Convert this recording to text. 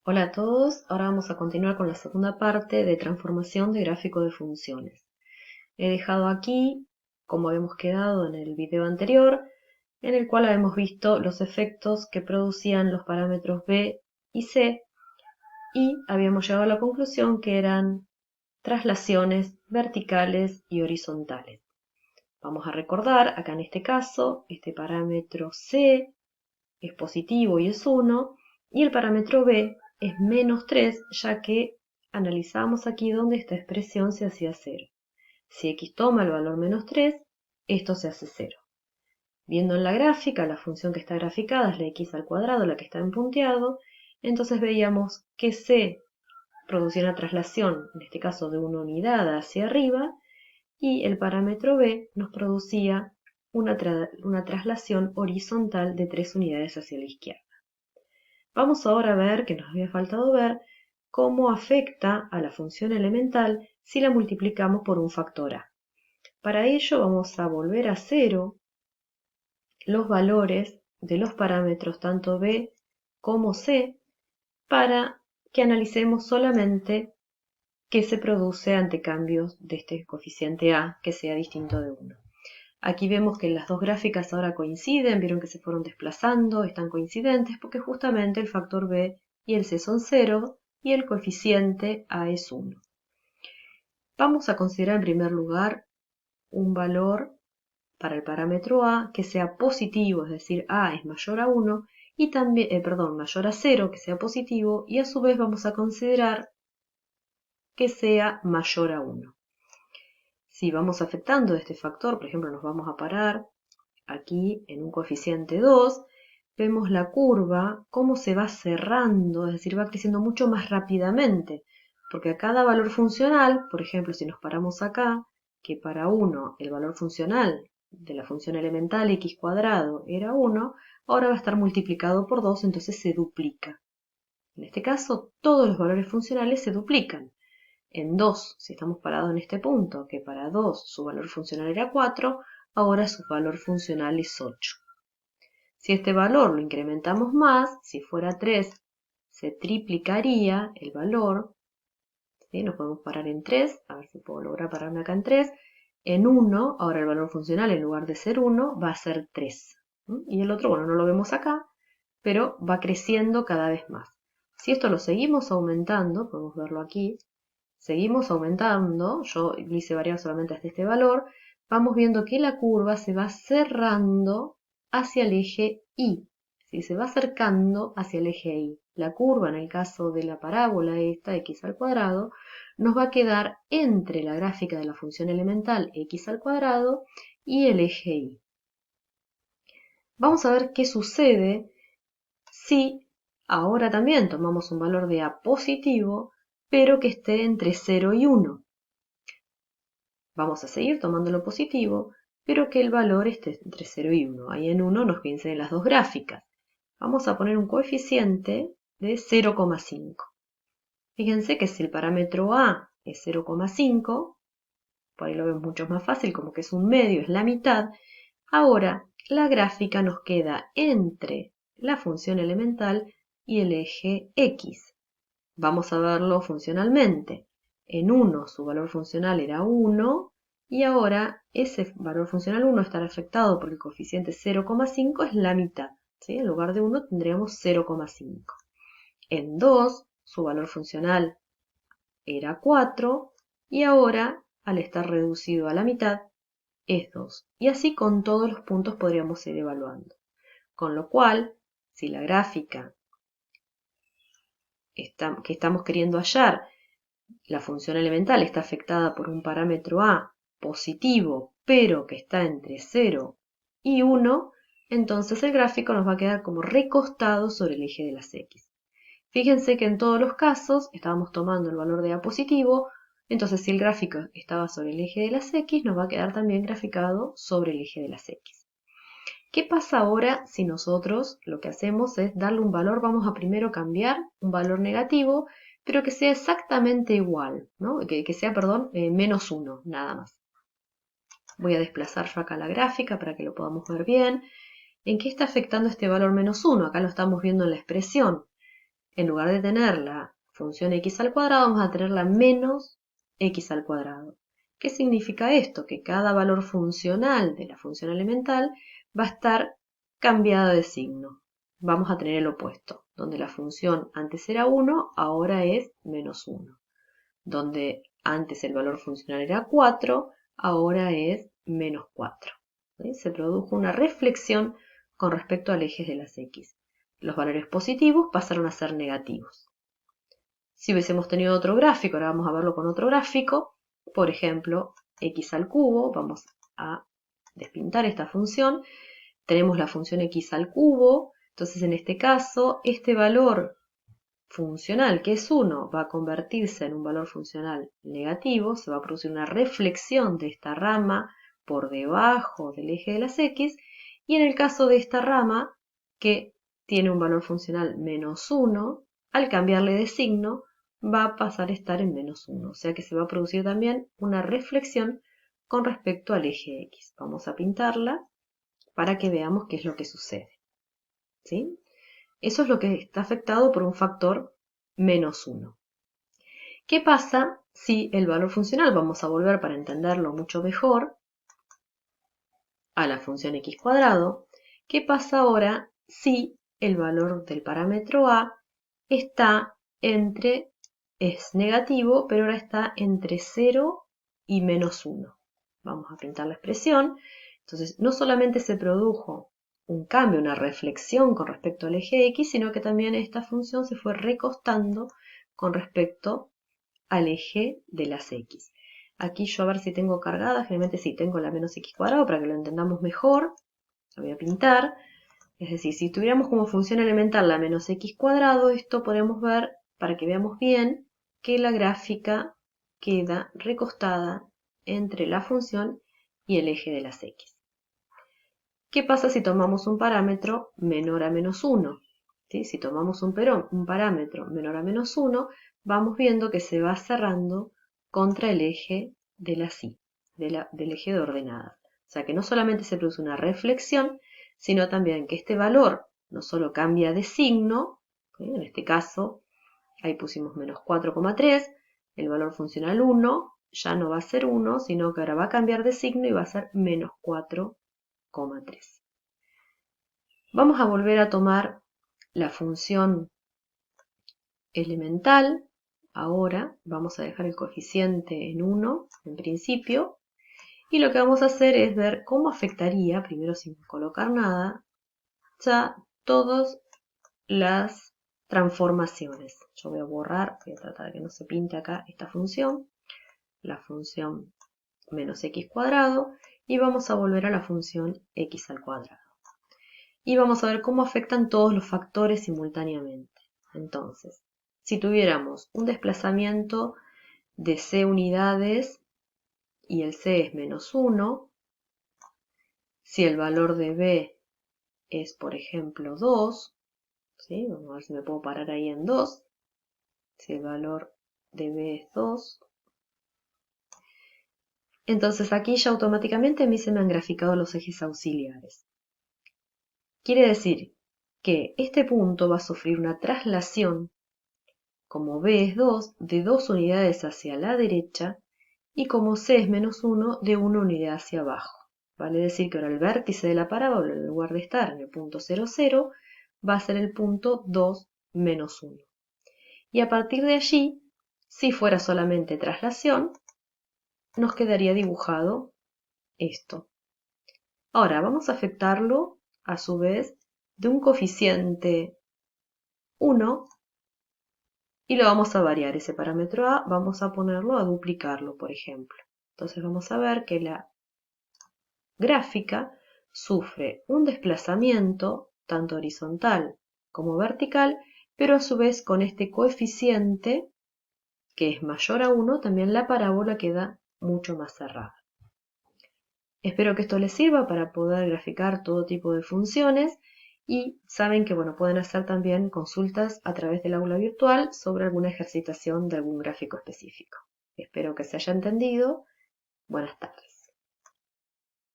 Hola a todos, ahora vamos a continuar con la segunda parte de transformación de gráfico de funciones. He dejado aquí, como habíamos quedado en el video anterior, en el cual habíamos visto los efectos que producían los parámetros b y c y habíamos llegado a la conclusión que eran traslaciones verticales y horizontales. Vamos a recordar, acá en este caso, este parámetro c es positivo y es 1, y el parámetro b es menos 3, ya que analizamos aquí donde esta expresión se hacía 0. Si x toma el valor menos 3, esto se hace 0. Viendo en la gráfica, la función que está graficada es la x al cuadrado, la que está en punteado, entonces veíamos que c producía una traslación, en este caso de una unidad hacia arriba, y el parámetro b nos producía una traslación horizontal de 3 unidades hacia la izquierda. Vamos ahora a ver, que nos había faltado ver, cómo afecta a la función elemental si la multiplicamos por un factor a. Para ello vamos a volver a cero los valores de los parámetros tanto b como c para que analicemos solamente qué se produce ante cambios de este coeficiente a que sea distinto de 1. Aquí vemos que las dos gráficas ahora coinciden, vieron que se fueron desplazando, están coincidentes porque justamente el factor b y el c son 0 y el coeficiente a es 1. Vamos a considerar en primer lugar un valor para el parámetro a que sea positivo, es decir, a es mayor a 1, y también, mayor a 0, que sea positivo, y a su vez vamos a considerar que sea mayor a 1. Si vamos afectando este factor, por ejemplo, nos vamos a parar aquí en un coeficiente 2, vemos la curva cómo se va cerrando, es decir, va creciendo mucho más rápidamente, porque a cada valor funcional, por ejemplo, si nos paramos acá, que para 1 el valor funcional de la función elemental x cuadrado era 1, ahora va a estar multiplicado por 2, entonces se duplica. En este caso, todos los valores funcionales se duplican. En 2, si estamos parados en este punto, que para 2 su valor funcional era 4, ahora su valor funcional es 8. Si este valor lo incrementamos más, si fuera 3, se triplicaría el valor. ¿Sí? Nos podemos parar en 3, a ver si puedo lograr pararme acá en 3. En 1, ahora el valor funcional en lugar de ser 1 va a ser 3. Y el otro, bueno, no lo vemos acá, pero va creciendo cada vez más. Si esto lo seguimos aumentando, podemos verlo aquí, seguimos aumentando, yo lo hice variar solamente hasta este valor, vamos viendo que la curva se va cerrando hacia el eje Y. Si se va acercando hacia el eje Y. La curva, en el caso de la parábola esta, x al cuadrado, nos va a quedar entre la gráfica de la función elemental x al cuadrado y el eje Y. Vamos a ver qué sucede si ahora también tomamos un valor de a positivo, pero que esté entre 0 y 1. Vamos a seguir tomando lo positivo, pero que el valor esté entre 0 y 1. Ahí en 1 nos coinciden las dos gráficas. Vamos a poner un coeficiente de 0,5. Fíjense que si el parámetro a es 0,5, por ahí lo vemos mucho más fácil, como que es un medio, es la mitad, ahora la gráfica nos queda entre la función elemental y el eje x. Vamos a verlo funcionalmente. En 1 su valor funcional era 1 y ahora ese valor funcional 1 estará afectado porque el coeficiente 0,5 es la mitad. ¿Sí? En lugar de 1 tendríamos 0,5. En 2 su valor funcional era 4 y ahora al estar reducido a la mitad es 2. Y así con todos los puntos podríamos ir evaluando. Con lo cual, si la gráfica que estamos queriendo hallar, la función elemental está afectada por un parámetro a positivo, pero que está entre 0 y 1, entonces el gráfico nos va a quedar como recostado sobre el eje de las x. Fíjense que en todos los casos estábamos tomando el valor de a positivo, entonces si el gráfico estaba sobre el eje de las x, nos va a quedar también graficado sobre el eje de las x. ¿Qué pasa ahora si nosotros lo que hacemos es darle un valor? Vamos a primero cambiar un valor negativo, pero que sea exactamente igual, ¿no? que sea, menos 1, nada más. Voy a desplazar yo acá la gráfica para que lo podamos ver bien. ¿En qué está afectando este valor menos 1? Acá lo estamos viendo en la expresión. En lugar de tener la función x al cuadrado, vamos a tener la menos x al cuadrado. ¿Qué significa esto? Que cada valor funcional de la función elemental va a estar cambiada de signo. Vamos a tener el opuesto, donde la función antes era 1, ahora es menos 1. Donde antes el valor funcional era 4, ahora es menos 4. ¿Sí? Se produjo una reflexión con respecto al eje de las x. Los valores positivos pasaron a ser negativos. Si hubiésemos tenido otro gráfico, ahora vamos a verlo con otro gráfico, por ejemplo, x al cubo, vamos a despintar esta función, tenemos la función x al cubo, entonces en este caso, este valor funcional, que es 1, va a convertirse en un valor funcional negativo, se va a producir una reflexión de esta rama por debajo del eje de las x, y en el caso de esta rama, que tiene un valor funcional menos 1, al cambiarle de signo, va a pasar a estar en menos 1, o sea que se va a producir también una reflexión con respecto al eje x. Vamos a pintarla para que veamos qué es lo que sucede. ¿Sí? Eso es lo que está afectado por un factor menos 1. ¿Qué pasa si el valor funcional, vamos a volver para entenderlo mucho mejor, a la función x cuadrado? ¿Qué pasa ahora si el valor del parámetro a está es negativo, pero ahora está entre 0 y menos 1? Vamos a pintar la expresión. Entonces, no solamente se produjo un cambio, una reflexión con respecto al eje x, sino que también esta función se fue recostando con respecto al eje de las x. Aquí yo a ver si tengo cargada, generalmente sí, tengo la menos x cuadrado para que lo entendamos mejor. Lo voy a pintar. Es decir, si tuviéramos como función elemental la menos x cuadrado, esto podemos ver, para que veamos bien, que la gráfica queda recostada entre la función y el eje de las x. ¿Qué pasa si tomamos un parámetro menor a menos 1? ¿Sí? Si tomamos un parámetro menor a menos 1, vamos viendo que se va cerrando contra el eje de las y, del eje de ordenadas. O sea que no solamente se produce una reflexión, sino también que este valor no solo cambia de signo, ¿sí? En este caso, ahí pusimos menos 4,3, el valor funcional 1 ya no va a ser 1, sino que ahora va a cambiar de signo y va a ser menos 4,3. Vamos a volver a tomar la función elemental. Ahora vamos a dejar el coeficiente en 1 en principio. Y lo que vamos a hacer es ver cómo afectaría, primero sin colocar nada, ya todas las transformaciones. Yo voy a borrar, voy a tratar de que no se pinte acá esta función, la función menos x cuadrado, y vamos a volver a la función x al cuadrado. Y vamos a ver cómo afectan todos los factores simultáneamente. Entonces, si tuviéramos un desplazamiento de c unidades y el c es menos 1, si el valor de b es, por ejemplo, 2, ¿sí? Vamos a ver si me puedo parar ahí en 2, si el valor de b es 2, entonces aquí ya automáticamente a mí se me han graficado los ejes auxiliares. Quiere decir que este punto va a sufrir una traslación, como b es 2, de 2 unidades hacia la derecha, y como c es menos 1, de 1 unidad hacia abajo. Vale decir que ahora el vértice de la parábola, en lugar de estar en el punto 0, 0, va a ser el punto 2, menos 1. Y a partir de allí, si fuera solamente traslación, nos quedaría dibujado esto. Ahora vamos a afectarlo, a su vez, de un coeficiente 1, y lo vamos a variar. Ese parámetro a vamos a ponerlo a duplicarlo, por ejemplo. Entonces vamos a ver que la gráfica sufre un desplazamiento tanto horizontal como vertical, pero a su vez con este coeficiente que es mayor a 1, también la parábola queda mucho más cerrada. Espero que esto les sirva para poder graficar todo tipo de funciones y saben que pueden hacer también consultas a través del aula virtual sobre alguna ejercitación de algún gráfico específico. Espero que se haya entendido. Buenas tardes.